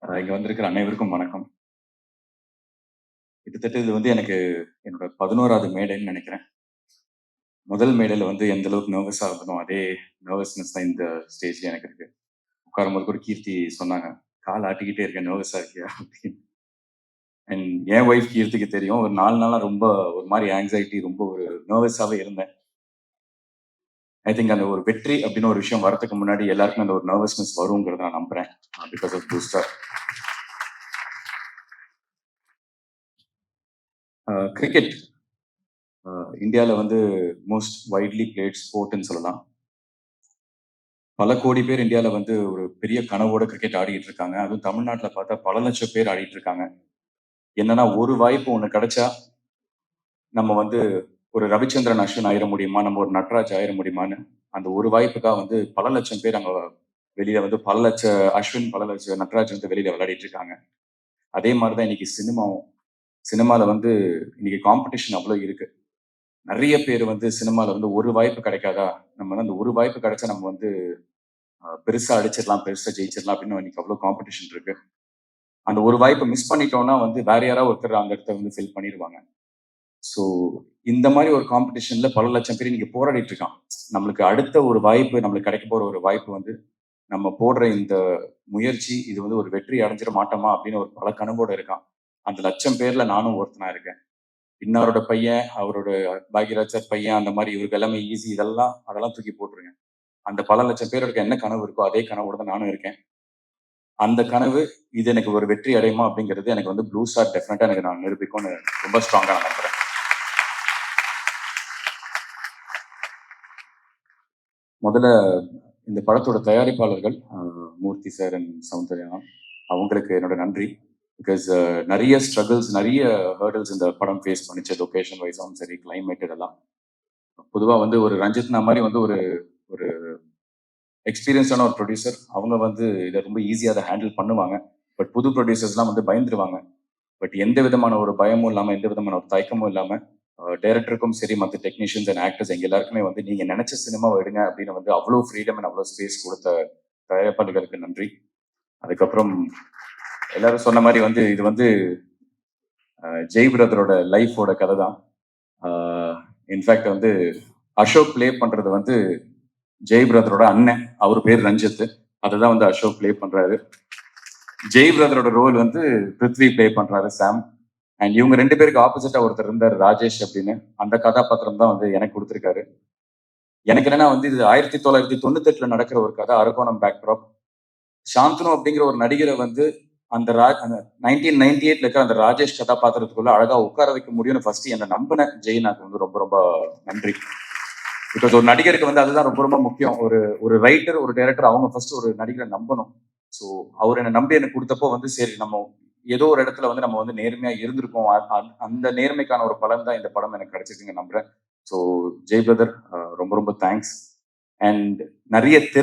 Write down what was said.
இங்க வந்திருக்கிற அனைவருக்கும் வணக்கம். கிட்டத்தட்ட இது வந்து எனக்கு என்னோட 11வது மேடைன்னு நினைக்கிறேன். முதல் மேடையில வந்து எந்த அளவுக்கு நர்வஸா இருந்தனோ, அதே நர்வஸ்னஸ் தான் இந்த ஸ்டேஜ்ல எனக்கு இருக்கு. உட்காரும்போது கூட கீர்த்தி சொன்னாங்க, "கால் ஆட்டிக்கிட்டே இருக்க, நர்வஸா இருக்கியா?" அப்படின்னு. அண்ட் என் ஒய்ஃப் கீர்த்திக்கு தெரியும். ஒரு 4 நாளா ரொம்ப ஒரு மாரி ஆங்ஸைட்டி, ரொம்ப ஒரு நர்வஸாவே இருந்தேன். ஐ திங்க் அந்த ஒரு வெற்றி அப்படின்னு ஒரு விஷயம் வரதுக்கு முன்னாடி எல்லாருக்குமே அந்த ஒரு நர்வஸ்னஸ் வருங்கிறத நான் நம்புறேன். Because of booster. கிரிக்கெட் இந்தியாவில் வந்து மோஸ்ட் வைட்லி பிளேட் ஸ்போர்ட்னு சொல்லலாம். பல கோடி பேர் இந்தியாவில் வந்து ஒரு பெரிய கனவோட கிரிக்கெட் ஆடிட்டு இருக்காங்க. அதுவும் தமிழ்நாட்டில் பார்த்தா பல லட்சம் பேர் ஆடிட்டு இருக்காங்க. என்னன்னா ஒரு வாய்ப்பு ஒன்று கிடைச்சா நம்ம வந்து ஒரு ரவிச்சந்திரன் அஸ்வின் ஆயிட முடியுமா, நம்ம ஒரு நட்ராஜ் ஆயிட முடியுமான்னு அந்த ஒரு வாய்ப்புக்காக வந்து பல லட்சம் பேர் அங்கே வெளியில வந்து பல லட்ச அஸ்வின், பல லட்ச நட்ராஜ் வந்து வெளியில விளையாடிட்டு இருக்காங்க. அதே மாதிரி தான் இன்னைக்கு சினிமாவில் வந்து இன்னைக்கு காம்படிஷன் அவ்வளோ இருக்கு. நிறைய பேர் வந்து சினிமாவில் வந்து ஒரு வாய்ப்பு கிடைக்காதா, நம்ம வந்து அந்த ஒரு வாய்ப்பு கிடைச்சா நம்ம வந்து பெருசா அடிச்சிடலாம், பெருசா ஜெயிச்சிடலாம் அப்படின்னு இன்னைக்கு அவ்வளோ காம்படிஷன் இருக்கு. அந்த ஒரு வாய்ப்பை மிஸ் பண்ணிட்டோம்னா வந்து வேற யாராவது ஒருத்தர் அந்த இடத்த வந்து ஃபில் பண்ணிடுவாங்க. ஸோ இந்த மாதிரி ஒரு காம்படிஷன்ல பல லட்சம் பேர் இன்னைக்கு போராடிட்டு இருக்கான். நம்மளுக்கு அடுத்த ஒரு வாய்ப்பு, நம்மளுக்கு கிடைக்க போற ஒரு வாய்ப்பு வந்து நம்ம போடுற இந்த முயற்சி இது வந்து ஒரு வெற்றி அடைஞ்சிட மாட்டோமா அப்படின்னு ஒரு பல கனவோட இருக்கான். அந்த லட்சம் பேர்ல நானும் ஒருத்தனா இருக்கேன். இன்னாரோட பையன், அவரோட பாக்யராஜ் சார் பையன், அந்த மாதிரி இவருக்கு எல்லாமே ஈஸி, அதெல்லாம் தூக்கி போட்டுருங்க. அந்த பல லட்சம் பேருக்கு என்ன கனவு இருக்கோ அதே கனவோட தான் நானும் இருக்கேன். அந்த கனவு இது எனக்கு ஒரு வெற்றி அடையுமா அப்படிங்கிறது எனக்கு வந்து ப்ளூ ஸ்டார் டெஃபினட்டா எனக்கு நான் நிரூபிக்கும்னு ரொம்ப ஸ்ட்ராங்கா நான் நம்புறேன். முதல்ல இந்த படத்தோட தயாரிப்பாளர்கள் மூர்த்தி சார் அண்ட் சௌந்தர்யா, அவங்களுக்கு என்னோட நன்றி. பிகாஸ் நிறைய ஸ்ட்ரகிள்ஸ், நிறைய ஹேர்டல்ஸ் இந்த படம் ஃபேஸ் பண்ணிச்சு. லொகேஷன் வைஸாகவும் சரி, கிளைமேட் இதெல்லாம். பொதுவாக வந்து ஒரு ரஞ்சித்னா மாதிரி வந்து ஒரு ஒரு எக்ஸ்பீரியன்ஸான ஒரு ப்ரொடியூசர், அவங்க வந்து இதை ரொம்ப ஈஸியாக அதை ஹேண்டில் பண்ணுவாங்க. பட் புது ப்ரொடியூசர்ஸ்லாம் வந்து பயந்துருவாங்க. பட் எந்த விதமான ஒரு பயமும் இல்லாமல், எந்த விதமான ஒரு தயக்கமும் இல்லாமல் டைரக்டருக்கும் சரி, மற்ற டெக்னீஷியன்ஸ் அண்ட் ஆக்டர்ஸ் எங்க எல்லாருக்குமே வந்து நீங்க நினைச்ச சினிமாவை எடுங்க அப்படின்னு வந்து அவ்வளோ ஃப்ரீடம் அண்ட் அவ்வளோ ஸ்பேஸ் கொடுத்த தயாரிப்பாளர்களுக்கு நன்றி. அதுக்கப்புறம் எல்லாரும் சொன்ன மாதிரி வந்து இது வந்து ஜெய் பிரதரோட லைஃபோட கதை தான். இன்ஃபேக்ட் வந்து அசோக் பிளே பண்றது வந்து ஜெய் பிரதரோட அண்ணன், அவர் பேர் ரஞ்சித். அதை தான் வந்து அசோக் பிளே பண்றாரு. ஜெய் பிரதரோட ரோல் வந்து பிருத்வி பிளே பண்றாரு, சாம். அண்ட் இவங்க 2 பேருக்கு ஆப்போசிட்டா ஒருத்தர் இருந்தார், ராஜேஷ் அப்படின்னு. அந்த கதாபாத்திரம் தான் வந்து எனக்கு கொடுத்துருக்காரு. எனக்கு என்னன்னா வந்து இது 1998 நடக்கிற ஒரு கதை, அரக்கோணம் பேக்ட்ராப். சாந்தனு அப்படிங்கிற ஒரு நடிகரை வந்து அந்த 1998 இருக்கிற அந்த ராஜேஷ் கதாபாத்திரத்துக்குள்ள அழகா உட்கார வைக்க முடியும்னு ஃபர்ஸ்ட் என்ன நம்பின ஜெயினாக்கு வந்து ரொம்ப ரொம்ப நன்றி. பிகாஸ் ஒரு நடிகருக்கு வந்து அதுதான் ரொம்ப ரொம்ப முக்கியம். ஒரு ரைட்டர், ஒரு டைரக்டர், அவங்க ஃபர்ஸ்ட் ஒரு நடிகரை நம்பணும். ஸோ அவர் என்னை நம்பி எனக்கு கொடுத்தப்போ வந்து சரி, நம்ம ஏதோ ஒரு இடத்துல வந்து நம்ம வந்து நேர்மையா இருந்திருக்கோம். அந்த நேர்மைக்கான ஒரு பலன் தான் இந்த படம் எனக்கு கிடைச்சிருக்குங்க நம்புறேன். ஸோ ஜெய் பிரதர், ரொம்ப ரொம்ப தேங்க்ஸ். அண்ட் நிறைய திரை